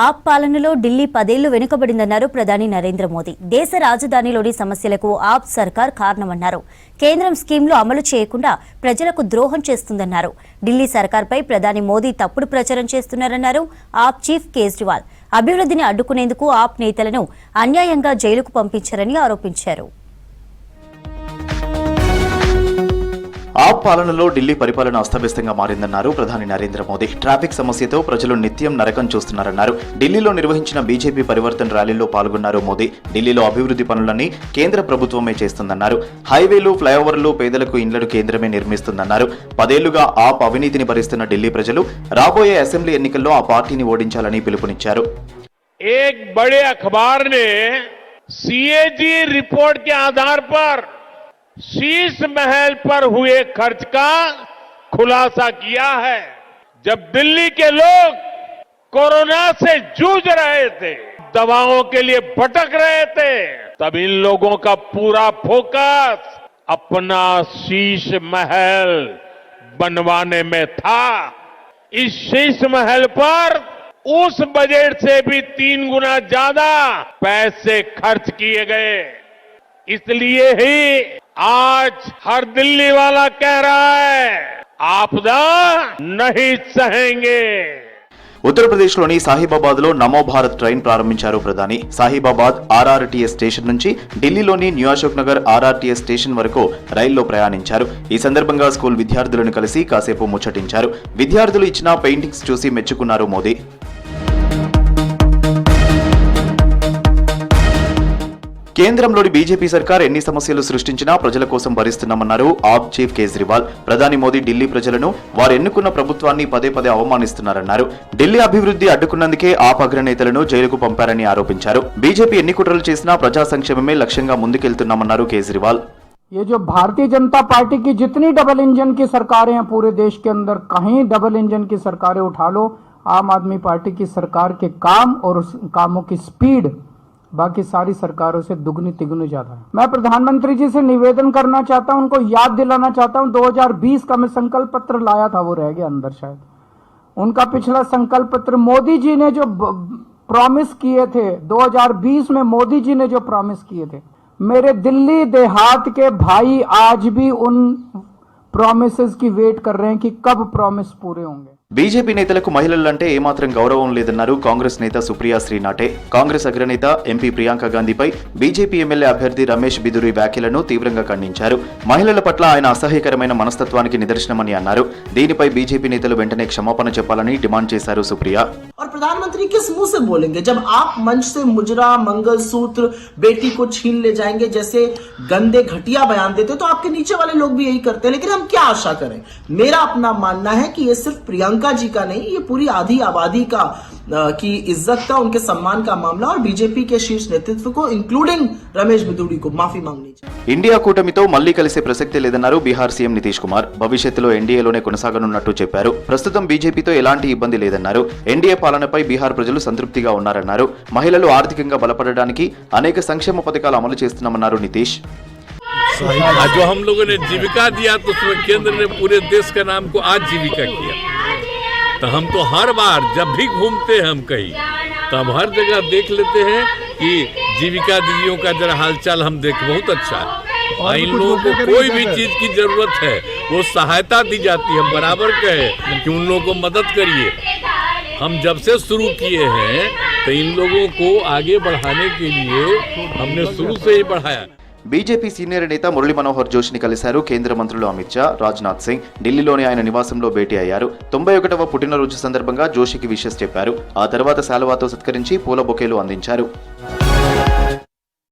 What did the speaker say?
ఆప్ పాలనలో ఢిల్లీ 10 ఏళ్లు వెనుకబడిందన్నారు ప్రధాని నరేంద్ర మోదీ. దేశ రాజధానిలోని సమస్యలకు ఆప్ సర్కార్ కారణమన్నారు. కేంద్రం స్కీమ్లు అమలు చేయకుండా ప్రజలకు ద్రోహం చేస్తుందన్నారు. ఢిల్లీ సర్కార్పై ప్రధాని మోదీ తప్పుడు ప్రచారం చేస్తున్నారన్నారు ఆప్ చీఫ్ కేజ్రీవాల్. అభివృద్ధిని అడ్డుకునేందుకు ఆప్ నేతలను అన్యాయంగా జైలుకు పంపించారని ఆరోపించారు. ఆప్ పాలనలో ఢిల్లీ పరిపాలన అస్తవ్యస్తంగా మారిందన్నారు ప్రధాని నరేంద్ర మోదీ. ట్రాఫిక్ సమస్యతో ప్రజలు నిత్యం నరకం చూస్తున్నారన్నారు. ఢిల్లీలో నిర్వహించిన బీజేపీ పరివర్తన్ ర్యాలీలో పాల్గొన్నారు మోదీ. ఢిల్లీలో అభివృద్ధి పనులన్నీ కేంద్ర ప్రభుత్వమే చేస్తుందన్నారు. హైవేలు, ఫ్లైఓవర్లు పేదలకు ఇండ్లను కేంద్రమే నిర్మిస్తుందన్నారు. 10 ఏళ్లుగా ఆప్ అవినీతిని భరిస్తున్న ఢిల్లీ ప్రజలు రాబోయే అసెంబ్లీ ఎన్నికల్లో ఆ పార్టీని ఓడించాలని పిలుపునిచ్చారు. एक बड़े अखबार ने सीएजी रिपोर्ट के आधार पर शीश महल पर हुए खर्च का खुलासा किया है। जब दिल्ली के लोग कोरोना से जूझ रहे थे, दवाओं के लिए भटक रहे थे, तब इन लोगों का पूरा फोकस अपना शीश महल बनवाने में था। इस शीश महल पर उस बजट से भी 3 गुना ज्यादा पैसे खर्च किए गए। इसलिए ही आज हर दिल्ली वाला कह रहा है आपदा नहीं सहेंगे। ఉత్తరప్రదేశ్లోని సాహిబాబాద్లో నమో భారత్ ట్రైన్ ప్రారంభించారు ప్రధాని. సాహిబాబాద్ ఆర్ఆర్టీఎస్ స్టేషన్ నుంచి ఢిల్లీలోని new Ashok Nagar RRTS station వరకు రైల్లో ప్రయాణించారు. ఈ సందర్భంగా స్కూల్ విద్యార్థులను కలిసి కాసేపు ముచ్చటించారు. విద్యార్థులు ఇచ్చిన పెయింటింగ్స్ చూసి మెచ్చుకున్నారు మోదీ. కేంద్రంలోని బీజేపీ సర్కార్ ఎన్ని సమస్యలు సృష్టించినా ప్రజల కోసం భరిస్తున్నామన్నారు ఆప్ చీఫ్ కేజ్రీవాల్. ప్రధాని మోదీ ఢిల్లీ ప్రజలను వారు ఎన్నుకున్న ప్రభుత్వాన్ని పదే పదే అవమానిస్తున్నారన్నారు. ఢిల్లీ అభివృద్ధి అడ్డుకున్నందుకే ఆప్ అగ్రనేతలను జైలుకు పంపారని ఆరోపించారు. బీజేపీ ఎన్ని కుట్రలు చేసినా ప్రజా సంక్షేమమే లక్ష్యంగా ముందుకెళ్తున్నామన్నారు కేజ్రీవాల్. ये जो भारतीय जनता पार्टी की जितनी डबल इंजन की सरकारें हैं पूरे देश के अंदर, कहीं डबल इंजन की सरकारें उठा लो, आम आदमी पार्टी की सरकार के काम और उस कामों की स्पीड बाकी सारी सरकारों से दुगनी तिगुनी ज्यादा है। मैं प्रधानमंत्री जी से निवेदन करना चाहता हूं, उनको याद दिलाना चाहता हूं, 2020 का मैं संकल्प पत्र लाया था, वो रह गया अंदर शायद। उनका पिछला संकल्प पत्र मोदी जी ने जो प्रॉमिस किए थे, 2020 में मोदी जी ने जो प्रॉमिस किए थे, मेरे दिल्ली देहात के भाई आज भी उन प्रॉमिसेस की वेट कर रहे हैं कि कब प्रॉमिस पूरे होंगे। బీజేపీ నేతలకు మహిళలంటే ఏమాత్రం గౌరవం లేదన్నారు కాంగ్రెస్ నేత సుప్రియా శ్రీనాటే. కాంగ్రెస్ అగ్రనేత ఎంపీ ప్రియాంక గాంధీపై బీజేపీ ఎమ్మెల్యే అభ్యర్థి రమేష్ బిదురి వ్యాఖ్యలను తీవ్రంగా ఖండించారు. మహిళల పట్ల ఆయన అసహ్యకరమైన మనస్తత్వానికి నిదర్శనమని అన్నారు. దీనిపై బీజేపీ నేతలు వెంటనే క్షమాపణ చెప్పాలని డిమాండ్ చేశారు సుప్రియా. और प्रधानमंत्री किस मुंह से बोलेंगे जब आप मंच से मुजरा, मंगलसूत्र, बेटी को छीन ले जाएंगे जैसे गंदे घटिया बयान देते, तो आपके नीचे वाले लोग भी यही करते हैं। लेकिन हम क्या आशा करें? मेरा अपना मानना है कि ये सिर्फ प्रियंका जी का नहीं, ये पूरी आधी आबादी का की इज्जत का, उनके सम्मान का मामला, और बीजेपी के शीर्ष नेतृत्व को इंक्लूडिंग रमेश बिदुड़ी को माफी मांगनी चाहिए. ఇండియా కూటమితో మళ్లీ కలిసే ప్రసక్తే లేదన్నారు బీహార్ సీఎం నితీష్ కుమార్. భవిష్యత్తులో ఎన్డీఏలోనే కొనసాగనున్నట్టు చెప్పారు. ప్రస్తుతం బీజేపీతో ఎలాంటి ఇబ్బంది లేదన్నారు. ఎన్డీఏ పాలనపై బీహార్ ప్రజలు సంతృప్తిగా ఉన్నారన్నారు. మహిళలు ఆర్థికంగా బలపడడానికి అనేక సంక్షేమ పథకాలు అమలు చేస్తున్నామన్నారు నితీష్. जो हम लोगों ने जीविका दिया तो उसमें केंद्र ने पूरे देश के नाम को आज जीविका किया। तो हम तो हर बार जब भी घूमते हैं हम कहीं, तब हर जगह देख लेते हैं कि जीविका दीदियों का जरा हालचाल हम देख, बहुत अच्छा है। इन लोगों को कोई भी चीज की जरूरत है वो सहायता दी जाती है। हम बराबर कहे कि उन लोगों को मदद करिए। हम जब से शुरू किए हैं तो इन लोगों को आगे बढ़ाने के लिए हमने शुरू से ही बढ़ाया। బీజేపీ సీనియర్ నేత మురళీ మనోహర్ జోషిని కలిశారు కేంద్ర మంత్రులు అమిత్ షా, రాజ్నాథ్ సింగ్. ఢిల్లీలోని ఆయన నివాసంలో భేటీ అయ్యారు. 91వ పుట్టినరోజు సందర్భంగా జోషికి విషెస్ చెప్పారు. ఆ తర్వాత శాలువాతో సత్కరించి పూల బొకేలు అందించారు.